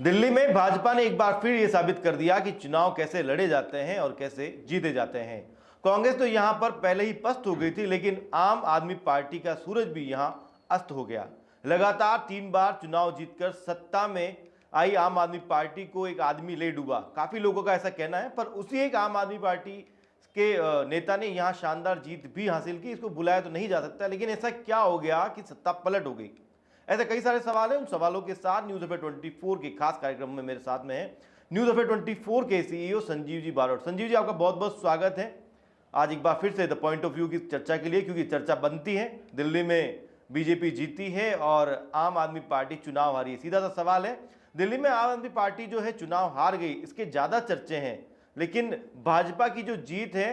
दिल्ली में भाजपा ने एक बार फिर यह साबित कर दिया कि चुनाव कैसे लड़े जाते हैं और कैसे जीते जाते हैं। कांग्रेस तो यहां पर पहले ही पस्त हो गई थी, लेकिन आम आदमी पार्टी का सूरज भी यहां अस्त हो गया। लगातार 3 बार चुनाव जीतकर सत्ता में आई आम आदमी पार्टी को एक आदमी ले डूबा। काफी लोगों का ऐसा कहना है, पर उसी एक आम आदमी पार्टी के नेता ने यहां शानदार जीत भी हासिल की। इसको बुलाया तो नहीं जा सकता, लेकिन ऐसा क्या हो गया कि सत्ता पलट हो गई? ऐसे कई सारे सवाल हैं। उन सवालों के साथ न्यूज अफेयर 24 के खास कार्यक्रम में मेरे साथ में है न्यूज अफेयर 24 के सीईओ संजीव जी बारोट। संजीव जी, आपका बहुत बहुत स्वागत है आज एक बार फिर से द पॉइंट ऑफ व्यू की चर्चा के लिए, क्योंकि चर्चा बनती है। दिल्ली में बीजेपी जीती है और आम आदमी पार्टी चुनाव हारी है। सीधा सा सवाल है, दिल्ली में आम आदमी पार्टी जो है चुनाव हार गई, इसके ज्यादा चर्चे हैं, लेकिन भाजपा की जो जीत है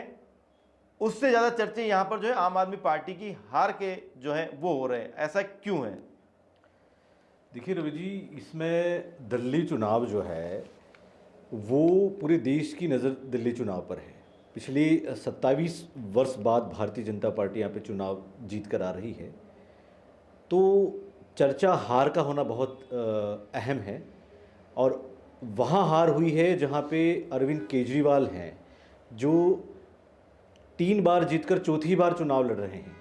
उससे ज्यादा चर्चे यहां पर जो है आम आदमी पार्टी की हार के जो है वो हो रहे हैं। ऐसा क्यों है? देखिए रवि जी, इसमें दिल्ली चुनाव जो है वो पूरे देश की नज़र दिल्ली चुनाव पर है। पिछले 27 वर्ष बाद भारतीय जनता पार्टी यहाँ पे चुनाव जीत कर आ रही है, तो चर्चा हार का होना बहुत अहम है। और वहाँ हार हुई है जहाँ पे अरविंद केजरीवाल हैं, जो 3 बार जीतकर चौथी बार चुनाव लड़ रहे हैं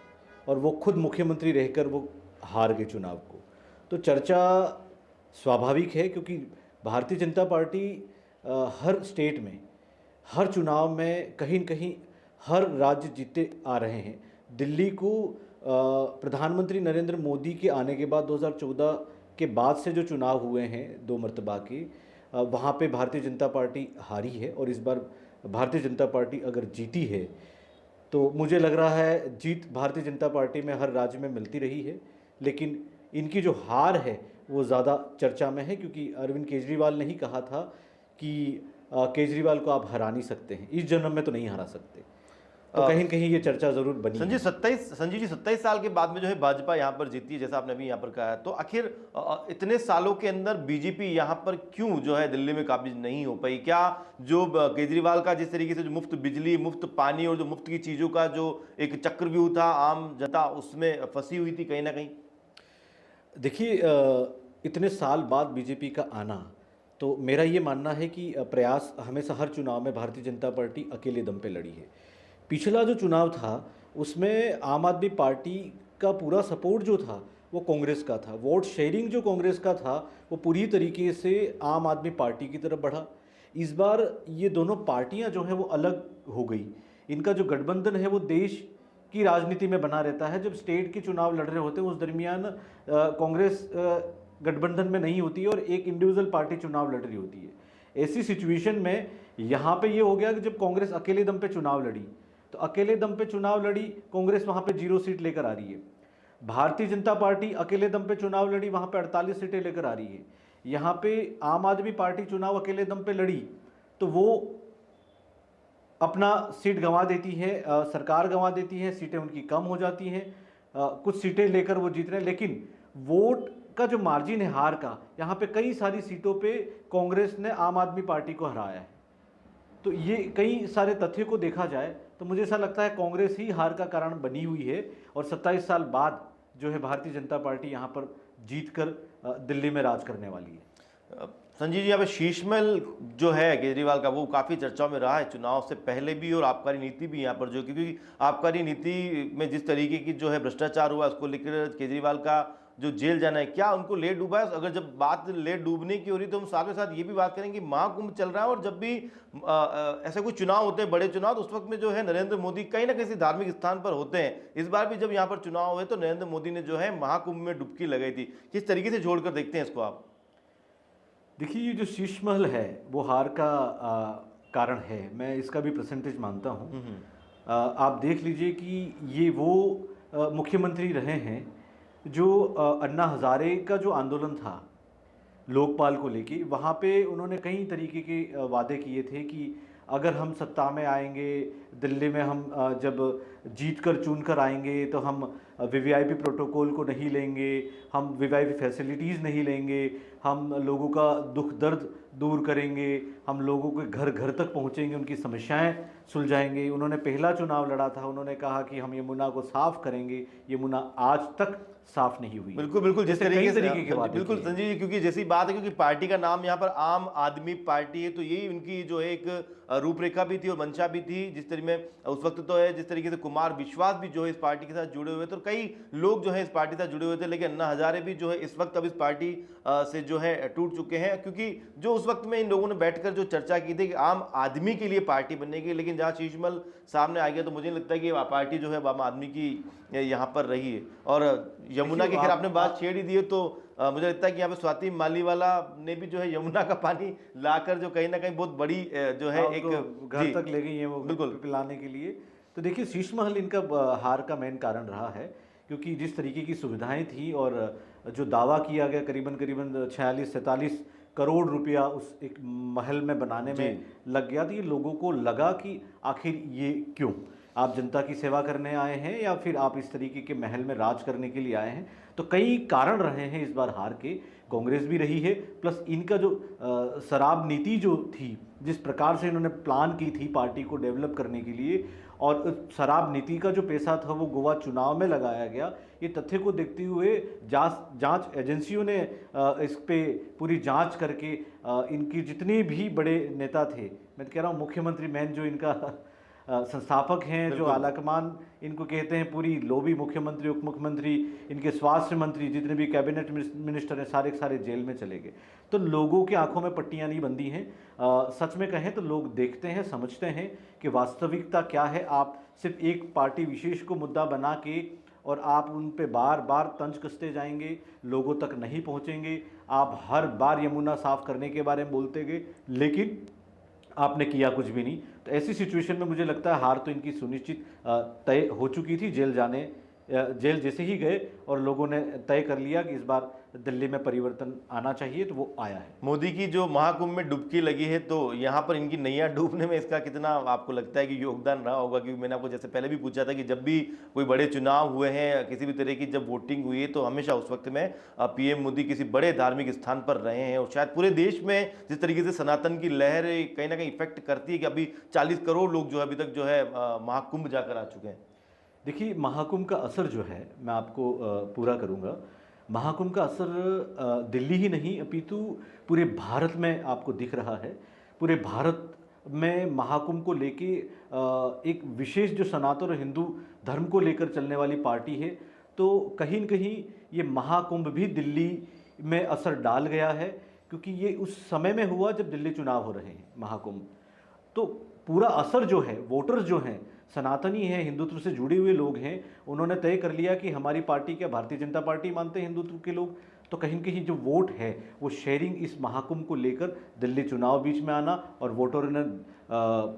और वो खुद मुख्यमंत्री रहकर वो हार गए चुनाव को। तो चर्चा स्वाभाविक है, क्योंकि भारतीय जनता पार्टी हर स्टेट में, हर चुनाव में कहीं न कहीं हर राज्य जीतते आ रहे हैं। दिल्ली को प्रधानमंत्री नरेंद्र मोदी के आने के बाद 2014 के बाद से जो चुनाव हुए हैं 2 मरतबा के, वहाँ पे भारतीय जनता पार्टी हारी है। और इस बार भारतीय जनता पार्टी अगर जीती है तो मुझे लग रहा है जीत भारतीय जनता पार्टी में हर राज्य में मिलती रही है, लेकिन इनकी जो हार है वो ज़्यादा चर्चा में है, क्योंकि अरविंद केजरीवाल ने ही कहा था कि केजरीवाल को आप हरा नहीं सकते हैं, इस जन्म में तो नहीं हरा सकते। तो कहीं न कहीं ये चर्चा ज़रूर बनी है। संजीव जी, 27 साल के बाद में जो है भाजपा यहाँ पर जीती है, जैसा आपने अभी यहाँ पर कहा है, तो आखिर इतने सालों के अंदर बीजेपी यहाँ पर क्यों जो है दिल्ली में काबिज नहीं हो पाई? क्या जो केजरीवाल का जिस तरीके से जो मुफ्त बिजली, मुफ्त पानी और जो मुफ्त की चीज़ों का जो एक चक्रव्यूह था, आम जनता उसमें फंसी हुई थी कहीं ना कहीं? देखिए, इतने साल बाद बीजेपी का आना, तो मेरा ये मानना है कि प्रयास हमेशा हर चुनाव में भारतीय जनता पार्टी अकेले दम पे लड़ी है। पिछला जो चुनाव था उसमें आम आदमी पार्टी का पूरा सपोर्ट जो था वो कांग्रेस का था। वोट शेयरिंग जो कांग्रेस का था वो पूरी तरीके से आम आदमी पार्टी की तरफ बढ़ा। इस बार ये दोनों पार्टियां जो हैं वो अलग हो गई। इनका जो गठबंधन है वो देश की राजनीति में बना रहता है। जब स्टेट के चुनाव लड़ रहे होते हैं उस दरमियान कांग्रेस गठबंधन में नहीं होती और एक इंडिविजुअल पार्टी चुनाव लड़ रही होती है। ऐसी सिचुएशन में यहाँ पे ये हो गया कि जब कांग्रेस अकेले दम पे चुनाव लड़ी, तो अकेले दम पे चुनाव लड़ी कांग्रेस, वहाँ पे 0 सीट लेकर आ रही है। भारतीय जनता पार्टी अकेले दम पे चुनाव लड़ी, वहाँ पे 48 सीटें लेकर आ रही है। यहाँ पे आम आदमी पार्टी चुनाव अकेले दम पे लड़ी तो वो अपना सीट गंवा देती है, सरकार गंवा देती है, सीटें उनकी कम हो जाती हैं, कुछ सीटें लेकर वो जीत रहे हैं। लेकिन वोट का जो मार्जिन है हार का, यहाँ पे कई सारी सीटों पे कांग्रेस ने आम आदमी पार्टी को हराया है। तो ये कई सारे तथ्यों को देखा जाए तो मुझे ऐसा लगता है कांग्रेस ही हार का कारण बनी हुई है। और 27 साल बाद जो है भारतीय जनता पार्टी यहाँ पर जीतकर दिल्ली में राज करने वाली है। संजीव जी, यहाँ पे शीशमहल जो है केजरीवाल का वो काफ़ी चर्चाओं में रहा है चुनाव से पहले भी, और आबकारी नीति भी यहाँ पर जो, क्योंकि आबकारी नीति में जिस तरीके की जो है भ्रष्टाचार हुआ उसको लेकर केजरीवाल का जो जेल जाना है, क्या उनको ले डूबा है? अगर जब बात ले डूबने की हो रही तो हम साथ में साथ ये भी बात करेंगे, महाकुंभ चल रहा है और जब भी ऐसे कोई चुनाव होते हैं, बड़े चुनाव, तो उस वक्त में जो है नरेंद्र मोदी कहीं ना किसी धार्मिक स्थान पर होते हैं। इस बार भी जब यहाँ पर चुनाव हुए तो नरेंद्र मोदी ने जो है महाकुंभ में डुबकी लगाई थी। किस तरीके से जोड़कर देखते हैं इसको आप? देखिए, ये जो शीशमहल है वो हार का कारण है, मैं इसका भी परसेंटेज मानता हूँ। आप देख लीजिए कि ये वो मुख्यमंत्री रहे हैं जो अन्ना हजारे का जो आंदोलन था लोकपाल को लेके, वहाँ पे उन्होंने कई तरीके के वादे किए थे कि अगर हम सत्ता में आएंगे, दिल्ली में हम जब जीत कर चुन कर आएंगे तो हम वीवीआईपी प्रोटोकॉल को नहीं लेंगे, हम वीवीआईपी फैसिलिटीज़ नहीं लेंगे, हम लोगों का दुख दर्द दूर करेंगे, हम लोगों के घर घर तक पहुंचेंगे, उनकी समस्याएं सुलझाएंगे। उन्होंने पहला चुनाव लड़ा था, उन्होंने कहा कि हम यमुना को साफ करेंगे। यमुना आज तक साफ नहीं हुई। बिल्कुल बिल्कुल, जिस जैसे कई तरीके से तरीके की बातें बिल्कुल की हैं। संजीव जी, क्योंकि जैसी बात है, क्योंकि पार्टी का नाम यहाँ पर आम आदमी पार्टी है, तो यही उनकी जो है एक रूपरेखा भी थी और मंशा भी थी। जिस तरीके में उस वक्त तो है, जिस तरीके से कुमार विश्वास भी जो है इस पार्टी के साथ जुड़े हुए थे और कई लोग जो है इस पार्टी के साथ जुड़े हुए थे, लेकिन अन्ना हजारे भी जो है इस वक्त अब इस पार्टी से जो है टूट चुके हैं। क्योंकि जो उस वक्त में इन लोगों ने बैठकर जो चर्चा की थी कि आम आदमी के लिए पार्टी बनेगी, लेकिन जहाँ शीशमहल सामने आ गया तो मुझे नहीं लगता है कि पार्टी जो है आम आदमी की यहाँ पर रही है। और यमुना की खैर आपने बात छेड़ ही दी है, तो मुझे लगता है कि यहाँ पे स्वाति मालीवाला ने भी जो है यमुना का पानी लाकर जो कहीं ना कहीं बहुत बड़ी जो है एक घर तक ले गई है वो बिल्कुल पिलाने के लिए। तो देखिए, शीशमहल इनका हार का मेन कारण रहा है, क्योंकि जिस तरीके की सुविधाएं थी और जो दावा किया गया करीबन 46-47 करोड़ रुपया उस एक महल में बनाने में लग गया, तो ये लोगों को लगा कि आखिर ये क्यों, आप जनता की सेवा करने आए हैं या फिर आप इस तरीके के महल में राज करने के लिए आए हैं। तो कई कारण रहे हैं इस बार हार के। कांग्रेस भी रही है, प्लस इनका जो शराब नीति जो थी, जिस प्रकार से इन्होंने प्लान की थी पार्टी को डेवलप करने के लिए, और शराब नीति का जो पैसा था वो गोवा चुनाव में लगाया गया। ये तथ्य को देखते हुए जांच एजेंसियों ने इस पे पूरी जांच करके इनकी जितने भी बड़े नेता थे, मैं तो कह रहा हूँ मुख्यमंत्री मैन जो इनका संस्थापक हैं, जो आलाकमान इनको कहते हैं, पूरी लोबी, मुख्यमंत्री, उप मुख्यमंत्री, इनके स्वास्थ्य मंत्री, जितने भी कैबिनेट मिनिस्टर हैं, सारे के सारे जेल में चले गए। तो लोगों की आंखों में पट्टियां नहीं बंधी हैं। सच में कहें तो लोग देखते हैं, समझते हैं कि वास्तविकता क्या है। आप सिर्फ एक पार्टी विशेष को मुद्दा बना के और आप उन पे बार बार तंज कसते जाएंगे, लोगों तक नहीं पहुंचेंगे। आप हर बार यमुना साफ करने के बारे में बोलते गए, लेकिन आपने किया कुछ भी नहीं। तो ऐसी सिचुएशन में मुझे लगता है हार तो इनकी सुनिश्चित तय हो चुकी थी। जेल जैसे ही गए और लोगों ने तय कर लिया कि इस बार दिल्ली में परिवर्तन आना चाहिए, तो वो आया है। मोदी की जो महाकुंभ में डुबकी लगी है, तो यहाँ पर इनकी नैया डूबने में इसका कितना आपको लगता है कि योगदान रहा होगा? क्योंकि मैंने आपको जैसे पहले भी पूछा था कि जब भी कोई बड़े चुनाव हुए हैं, किसी भी तरह की जब वोटिंग हुई है, तो हमेशा उस वक्त में पीएम मोदी किसी बड़े धार्मिक स्थान पर रहे हैं। और शायद पूरे देश में जिस तरीके से सनातन की लहर कहीं ना कहीं इफेक्ट करती है कि अभी 40 करोड़ लोग जो है अभी तक जो है महाकुंभ जाकर आ चुके हैं। देखिए, महाकुंभ का असर जो है, मैं आपको पूरा करूंगा। महाकुंभ का असर दिल्ली ही नहीं अपितु पूरे भारत में आपको दिख रहा है। पूरे भारत में महाकुंभ को लेके एक विशेष जो सनातन और हिंदू धर्म को लेकर चलने वाली पार्टी है, तो कहीं न कहीं ये महाकुंभ भी दिल्ली में असर डाल गया है, क्योंकि ये उस समय में हुआ जब दिल्ली चुनाव हो रहे हैं, महाकुंभ। तो पूरा असर जो है, वोटर्स जो हैं, सनातनी हैं, हिंदुत्व से जुड़े हुए लोग हैं, उन्होंने तय कर लिया कि हमारी पार्टी क्या भारतीय जनता पार्टी मानते हैं हिंदुत्व के लोग। तो कहीं न कहीं जो वोट है वो शेयरिंग इस महाकुंभ को लेकर दिल्ली चुनाव बीच में आना, और वोटरों ने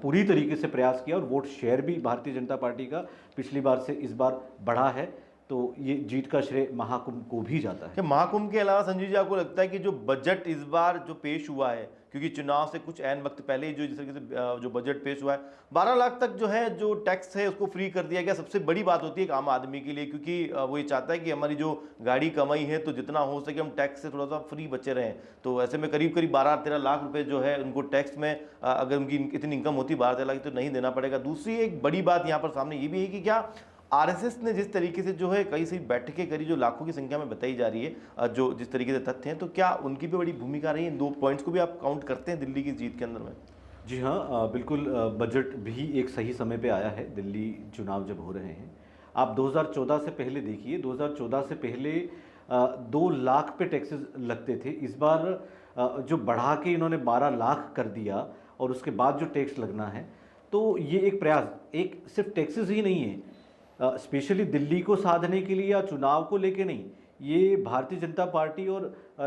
पूरी तरीके से प्रयास किया और वोट शेयर भी भारतीय जनता पार्टी का पिछली बार से इस बार बढ़ा है। तो ये जीत का श्रेय महाकुंभ को भी जाता है। महाकुंभ के अलावा संजीव जी, आपको लगता है कि जो बजट इस बार जो पेश हुआ है, क्योंकि चुनाव से कुछ ऐन वक्त पहले ही जो जिस तरीके से जो बजट पेश हुआ है, 12 लाख तक जो है जो टैक्स है उसको फ्री कर दिया गया, सबसे बड़ी बात होती है एक आम आदमी के लिए, क्योंकि वो ये चाहता है कि हमारी जो गाड़ी कमाई है तो जितना हो सके हम टैक्स से थोड़ा सा फ्री बचे रहें। तो ऐसे में करीब करीब 12-13 लाख रुपए जो है उनको टैक्स में, अगर उनकी इतनी इनकम होती 12-13 लाख, तो नहीं देना पड़ेगा। दूसरी एक बड़ी बात यहाँ पर सामने ये भी है कि क्या आरएसएस ने जिस तरीके से जो है कई सारी बैठकें करी, जो लाखों की संख्या में बताई जा रही है, जो जिस तरीके से तथ्य हैं, तो क्या उनकी भी बड़ी भूमिका रही है? इन 2 पॉइंट्स को भी आप काउंट करते हैं दिल्ली की जीत के अंदर में? जी हाँ, बिल्कुल। बजट भी एक सही समय पे आया है, दिल्ली चुनाव जब हो रहे हैं। आप 2014 से पहले देखिए, 2014 से पहले 2 लाख पे टैक्सेस लगते थे। इस बार जो बढ़ा के इन्होंने 12 लाख कर दिया, और उसके बाद जो टैक्स लगना है, तो ये एक प्रयास, एक सिर्फ टैक्सेस ही नहीं है, स्पेशली दिल्ली को साधने के लिए या चुनाव को लेके नहीं। ये भारतीय जनता पार्टी और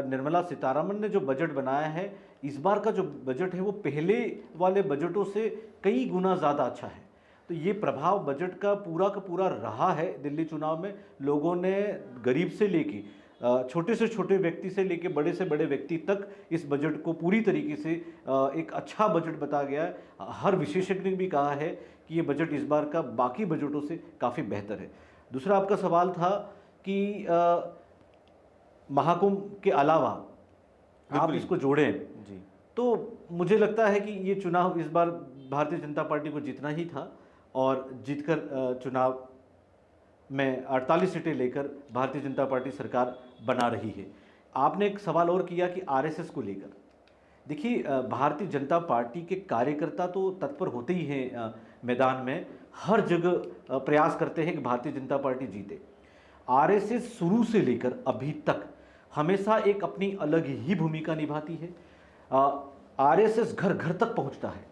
निर्मला सीतारमण ने जो बजट बनाया है, इस बार का जो बजट है वो पहले वाले बजटों से कई गुना ज़्यादा अच्छा है। तो ये प्रभाव बजट का पूरा रहा है दिल्ली चुनाव में। लोगों ने गरीब से लेके छोटे से छोटे व्यक्ति से लेके बड़े से बड़े व्यक्ति तक इस बजट को पूरी तरीके से एक अच्छा बजट बताया गया है। हर विशेषज्ञ ने भी कहा है कि ये बजट इस बार का बाकी बजटों से काफ़ी बेहतर है। दूसरा आपका सवाल था कि महाकुंभ के अलावा आप इसको जोड़ें जी। तो मुझे लगता है कि ये चुनाव इस बार भारतीय जनता पार्टी को जीतना ही था और जीतकर चुनाव में 48 सीटें लेकर भारतीय जनता पार्टी सरकार बना रही है। आपने एक सवाल और किया कि आरएसएस को लेकर। देखिए, भारतीय जनता पार्टी के कार्यकर्ता तो तत्पर होते ही हैं मैदान में, हर जगह प्रयास करते हैं कि भारतीय जनता पार्टी जीते। आरएसएस शुरू से लेकर अभी तक हमेशा एक अपनी अलग ही भूमिका निभाती है। आरएसएस घर घर तक पहुंचता है।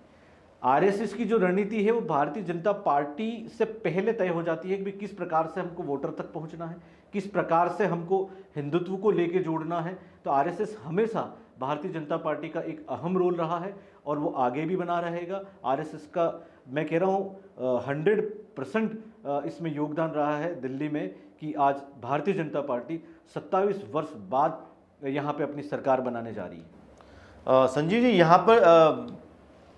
आरएसएस की जो रणनीति है वो भारतीय जनता पार्टी से पहले तय हो जाती है कि किस प्रकार से हमको वोटर तक पहुंचना है, किस प्रकार से हमको हिंदुत्व को लेके जोड़ना है। तो आरएसएस हमेशा भारतीय जनता पार्टी का एक अहम रोल रहा है और वो आगे भी बना रहेगा। आरएसएस का मैं कह रहा हूँ 100% इसमें योगदान रहा है दिल्ली में कि आज भारतीय जनता पार्टी 27 वर्ष बाद यहाँ पे अपनी सरकार बनाने जा रही है। संजीव जी, यहाँ पर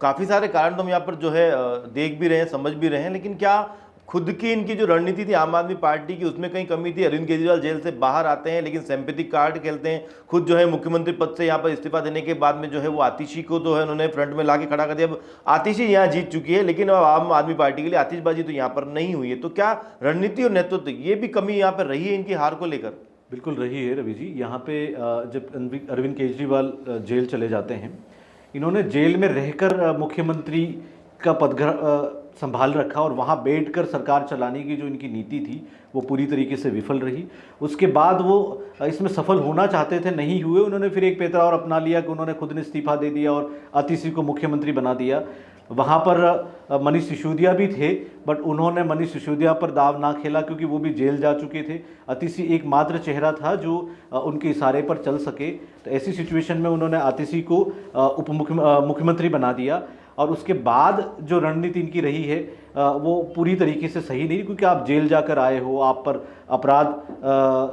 काफ़ी सारे कारण तो हम यहाँ पर जो है देख भी रहे हैं, समझ भी रहे हैं, लेकिन क्या खुद की इनकी जो रणनीति थी आम आदमी पार्टी की, उसमें कहीं कमी थी? अरविंद केजरीवाल जेल से बाहर आते हैं लेकिन सिंपैथी कार्ड खेलते हैं। खुद जो है मुख्यमंत्री पद से यहाँ पर इस्तीफा देने के बाद में जो है वो आतिशी को तो है उन्होंने फ्रंट में ला के खड़ा कर दिया। अब आतिशी यहाँ जीत चुकी है लेकिन अब आम आदमी पार्टी के लिए आतिशबाजी तो यहाँ पर नहीं हुई है। तो क्या रणनीति और नेतृत्व ये भी कमी यहाँ पर रही है इनकी हार को लेकर? बिल्कुल रही है रवि जी। यहाँ पे जब अरविंद केजरीवाल जेल चले जाते हैं, इन्होंने जेल में रहकर मुख्यमंत्री का पदभार संभाल रखा और वहाँ बैठकर सरकार चलाने की जो इनकी नीति थी वो पूरी तरीके से विफल रही। उसके बाद वो इसमें सफल होना चाहते थे, नहीं हुए। उन्होंने फिर एक पैंतरा और अपना लिया कि उन्होंने खुद ने इस्तीफा दे दिया और आतिशी को मुख्यमंत्री बना दिया। वहाँ पर मनीष सिसोदिया भी थे, बट उन्होंने मनीष सिसोदिया पर दाव ना खेला क्योंकि वो भी जेल जा चुके थे। आतिशी एकमात्र चेहरा था जो उनके इशारे पर चल सके। तो ऐसी सिचुएशन में उन्होंने आतिशी को मुख्यमंत्री बना दिया। और उसके बाद जो रणनीति इनकी रही है वो पूरी तरीके से सही नहीं, क्योंकि आप जेल जाकर आए हो, आप पर अपराध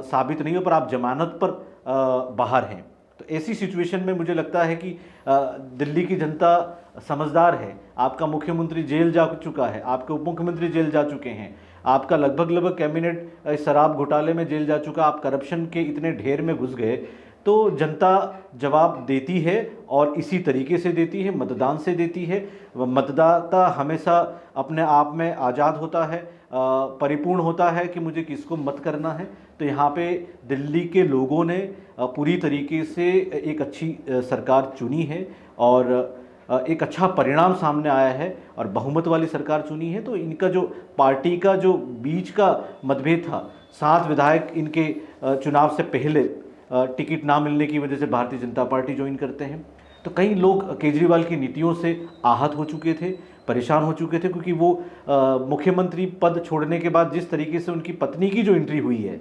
साबित नहीं हो, पर आप जमानत पर बाहर हैं। तो ऐसी सिचुएशन में मुझे लगता है कि दिल्ली की जनता समझदार है। आपका मुख्यमंत्री जेल जा चुका है, आपके उप मुख्यमंत्री जेल जा चुके हैं, आपका लगभग कैबिनेट शराब घोटाले में जेल जा चुका, आप करप्शन के इतने ढेर में घुस गए। तो जनता जवाब देती है और इसी तरीके से देती है, मतदान से देती है। मतदाता हमेशा अपने आप में आज़ाद होता है, परिपूर्ण होता है कि मुझे किसको मत करना है। तो यहाँ पे दिल्ली के लोगों ने पूरी तरीके से एक अच्छी सरकार चुनी है और एक अच्छा परिणाम सामने आया है और बहुमत वाली सरकार चुनी है। तो इनका जो पार्टी का जो बीच का मतभेद था, 7 विधायक इनके चुनाव से पहले टिकट ना मिलने की वजह से भारतीय जनता पार्टी ज्वाइन करते हैं। तो कई लोग केजरीवाल की नीतियों से आहत हो चुके थे, परेशान हो चुके थे, क्योंकि वो मुख्यमंत्री पद छोड़ने के बाद जिस तरीके से उनकी पत्नी की जो एंट्री हुई है,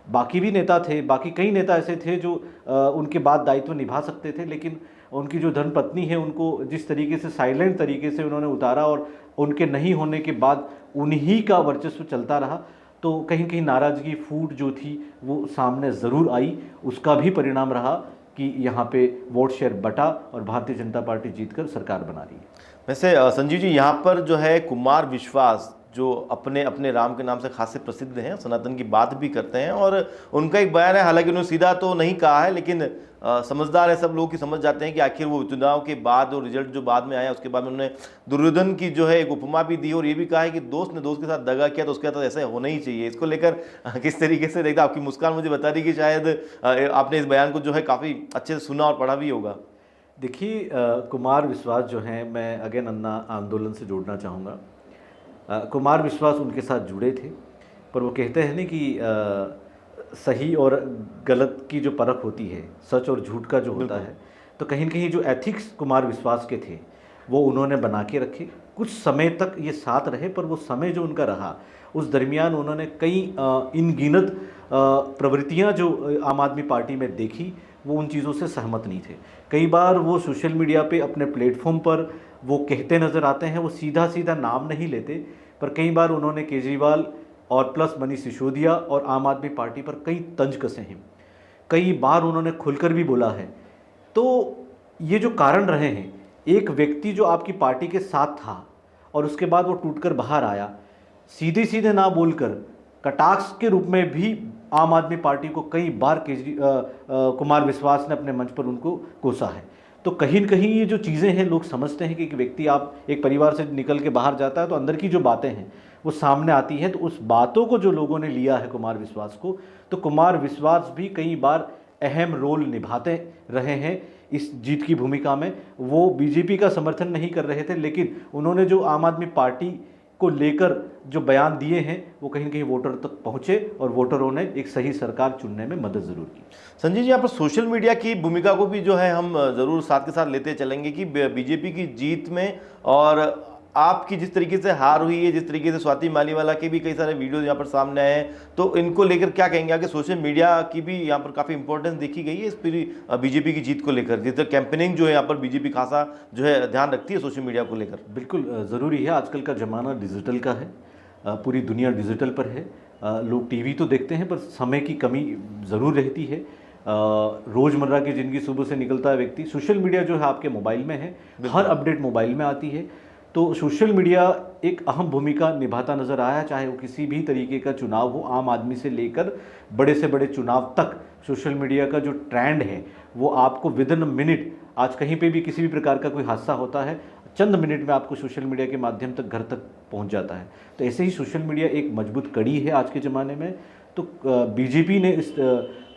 बाकी भी नेता थे, बाकी कई नेता ऐसे थे जो उनके बाद दायित्व निभा सकते थे, लेकिन उनकी जो धर्मपत्नी है उनको जिस तरीके से साइलेंट तरीके से उन्होंने उतारा और उनके नहीं होने के बाद उन्हीं का वर्चस्व चलता रहा। तो कहीं कहीं नाराज़गी, फूट जो थी वो सामने ज़रूर आई। उसका भी परिणाम रहा कि यहाँ पे वोट शेयर बटा और भारतीय जनता पार्टी जीतकर सरकार बना रही है। वैसे संजीव जी, यहाँ पर जो है कुमार विश्वास जो अपने अपने राम के नाम से खासे प्रसिद्ध हैं, सनातन की बात भी करते हैं और उनका एक बयान है, हालांकि उन्होंने सीधा तो नहीं कहा है लेकिन समझदार है, सब लोग की समझ जाते हैं कि आखिर वो चुनाव के बाद और रिजल्ट जो बाद में आया उसके बाद उन्होंने दुर्योधन की जो है एक उपमा भी दी और ये भी कहा है कि दोस्त ने दोस्त के साथ दगा किया तो उसके साथ ऐसा होना ही चाहिए। इसको लेकर किस तरीके से देखता? आपकी मुस्कान मुझे बता रही कि शायद आपने इस बयान को जो है काफ़ी अच्छे से सुना और पढ़ा भी होगा। देखिए, कुमार विश्वास जो हैं, मैं अगेन अन्ना आंदोलन से जोड़ना चाहूँगा। कुमार विश्वास उनके साथ जुड़े थे, पर वो कहते हैं ना कि सही और गलत की जो परख होती है, सच और झूठ का जो होता है, तो कहीं न कहीं जो एथिक्स कुमार विश्वास के थे वो उन्होंने बना के रखे। कुछ समय तक ये साथ रहे, पर वो समय जो उनका रहा उस दरमियान उन्होंने कई अनगिनत प्रवृत्तियाँ जो आम आदमी पार्टी में देखी, वो उन चीज़ों से सहमत नहीं थे। कई बार वो सोशल मीडिया पे अपने प्लेटफॉर्म पर वो कहते नज़र आते हैं, वो सीधा सीधा नाम नहीं लेते, पर कई बार उन्होंने केजरीवाल और प्लस मनीष सिसोदिया और आम आदमी पार्टी पर कई तंज कसे हैं, कई बार उन्होंने खुलकर भी बोला है। तो ये जो कारण रहे हैं, एक व्यक्ति जो आपकी पार्टी के साथ था और उसके बाद वो टूटकर बाहर आया, सीधे सीधे ना बोलकर कटाक्ष के रूप में भी आम आदमी पार्टी को कई बार कुमार विश्वास ने अपने मंच पर उनको कोसा है। तो कहीं न कहीं ये जो चीज़ें हैं, लोग समझते हैं कि एक व्यक्ति आप एक परिवार से निकल के बाहर जाता है तो अंदर की जो बातें हैं वो सामने आती हैं। तो उस बातों को जो लोगों ने लिया है कुमार विश्वास को, तो कुमार विश्वास भी कई बार अहम रोल निभाते रहे हैं इस जीत की भूमिका में। वो बीजेपी का समर्थन नहीं कर रहे थे, लेकिन उन्होंने जो आम आदमी पार्टी को लेकर जो बयान दिए हैं वो कहीं न कहीं वोटर तक पहुँचे और वोटरों ने एक सही सरकार चुनने में मदद ज़रूर की। संजय जी, यहाँ पर सोशल मीडिया की भूमिका को भी जो है हम ज़रूर साथ के साथ लेते चलेंगे कि बीजेपी की जीत में और आपकी जिस तरीके से हार हुई है, जिस तरीके से स्वाति मालीवाला के भी कई सारे वीडियोज यहाँ पर सामने आए हैं, तो इनको लेकर क्या कहेंगे आगे? सोशल मीडिया की भी यहाँ पर काफ़ी इंपॉर्टेंस देखी गई है इस पूरी बीजेपी की जीत को लेकर, जिस तरह कैंपेनिंग जो है यहाँ पर बीजेपी खासा जो है ध्यान रखती है सोशल मीडिया को लेकर। बिल्कुल ज़रूरी है, आजकल का ज़माना डिजिटल का है, पूरी दुनिया डिजिटल पर है। लोग टीवी तो देखते हैं पर समय की कमी ज़रूर रहती है। रोज़मर्रा की ज़िंदगी, सुबह से निकलता है व्यक्ति, सोशल मीडिया जो है आपके मोबाइल में है, हर अपडेट मोबाइल में आती है। तो सोशल मीडिया एक अहम भूमिका निभाता नज़र आया, चाहे वो किसी भी तरीके का चुनाव हो, आम आदमी से लेकर बड़े से बड़े चुनाव तक। सोशल मीडिया का जो ट्रेंड है वो आपको विदिन मिनट, आज कहीं पे भी किसी भी प्रकार का कोई हादसा होता है, चंद मिनट में आपको सोशल मीडिया के माध्यम तक घर तक पहुंच जाता है। तो ऐसे ही सोशल मीडिया एक मजबूत कड़ी है आज के ज़माने में। तो बीजेपी ने इस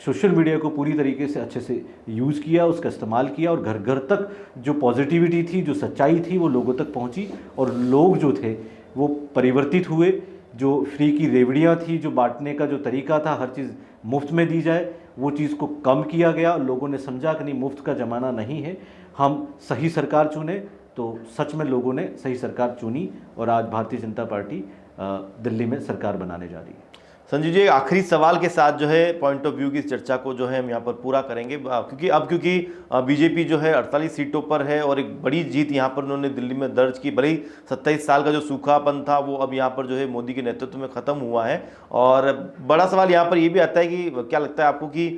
सोशल मीडिया को पूरी तरीके से अच्छे से यूज़ किया, उसका इस्तेमाल किया और घर घर तक जो पॉजिटिविटी थी, जो सच्चाई थी वो लोगों तक पहुंची और लोग जो थे वो परिवर्तित हुए। जो फ्री की रेवड़ियाँ थी, जो बांटने का जो तरीका था, हर चीज़ मुफ्त में दी जाए, वो चीज़ को कम किया गया। लोगों ने समझा कि नहीं, मुफ्त का ज़माना नहीं है, हम सही सरकार चुने। तो सच में लोगों ने सही सरकार चुनी और आज भारतीय जनता पार्टी दिल्ली में सरकार बनाने जा रही है। संजय जी, आखिरी सवाल के साथ जो है पॉइंट ऑफ व्यू की चर्चा को जो है हम यहाँ पर पूरा करेंगे, क्योंकि बीजेपी जो है 48 सीटों पर है और एक बड़ी जीत यहाँ पर उन्होंने दिल्ली में दर्ज की। भले ही 27 साल का जो सूखापन था वो अब यहाँ पर जो है मोदी के नेतृत्व में ख़त्म हुआ है। और बड़ा सवाल यहाँ पर ये भी आता है कि क्या लगता है आपको कि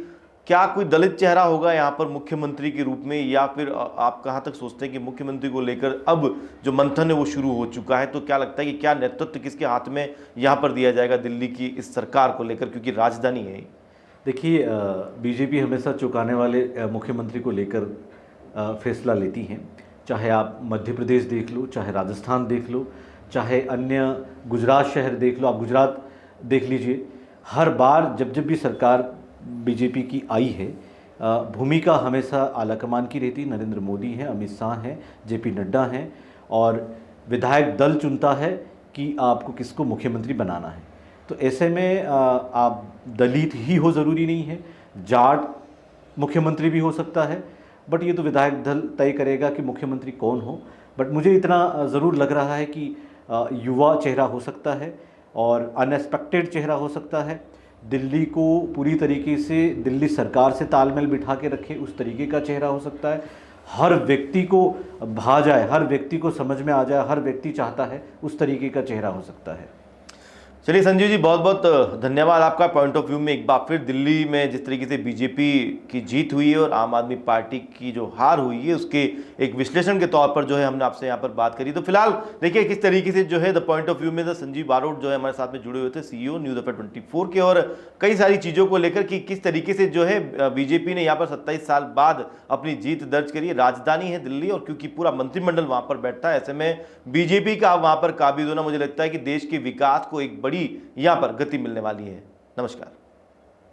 क्या कोई दलित चेहरा होगा यहाँ पर मुख्यमंत्री के रूप में, या फिर आप कहाँ तक सोचते हैं कि मुख्यमंत्री को लेकर अब जो मंथन है वो शुरू हो चुका है? तो क्या लगता है कि क्या नेतृत्व किसके हाथ में यहाँ पर दिया जाएगा दिल्ली की इस सरकार को लेकर, क्योंकि राजधानी है? देखिए, बीजेपी हमेशा चौंकाने वाले मुख्यमंत्री को लेकर फैसला लेती हैं। चाहे आप मध्य प्रदेश देख लो, चाहे राजस्थान देख लो, चाहे अन्य गुजरात शहर देख लो, आप गुजरात देख लीजिए। हर बार जब जब भी सरकार बीजेपी की आई है, भूमिका हमेशा आलाकमान की रहती। नरेंद्र मोदी हैं, अमित शाह हैं, जेपी नड्डा हैं और विधायक दल चुनता है कि आपको किसको मुख्यमंत्री बनाना है। तो ऐसे में आप दलित ही हो ज़रूरी नहीं है, जाट मुख्यमंत्री भी हो सकता है, बट ये तो विधायक दल तय करेगा कि मुख्यमंत्री कौन हो। बट मुझे इतना ज़रूर लग रहा है कि युवा चेहरा हो सकता है और अनएक्सपेक्टेड चेहरा हो सकता है। दिल्ली को पूरी तरीके से दिल्ली सरकार से तालमेल बिठा के रखे उस तरीके का चेहरा हो सकता है। हर व्यक्ति को भा जाए, हर व्यक्ति को समझ में आ जाए, हर व्यक्ति चाहता है उस तरीके का चेहरा हो सकता है। चलिए संजीव जी, बहुत बहुत धन्यवाद आपका। पॉइंट ऑफ व्यू में एक बार फिर दिल्ली में जिस तरीके से बीजेपी की जीत हुई है और आम आदमी पार्टी की जो हार हुई है उसके एक विश्लेषण के तौर पर जो है हमने आपसे यहाँ पर बात करी। तो फिलहाल देखिए किस तरीके से जो है द पॉइंट ऑफ व्यू में द संजीव बारोट जो है हमारे साथ में जुड़े हुए थे, CEO न्यूज़ अफेयर 24 के, और कई सारी चीज़ों को लेकर कि किस तरीके से जो है बीजेपी ने यहाँ पर 27 साल बाद अपनी जीत दर्ज करी है। राजधानी है दिल्ली और क्योंकि पूरा मंत्रिमंडल वहाँ पर बैठता है, ऐसे में बीजेपी का वहाँ पर काबिज होना मुझे लगता है कि देश के विकास को एक बड़ी यहाँ पर गति मिलने वाली है। नमस्कार।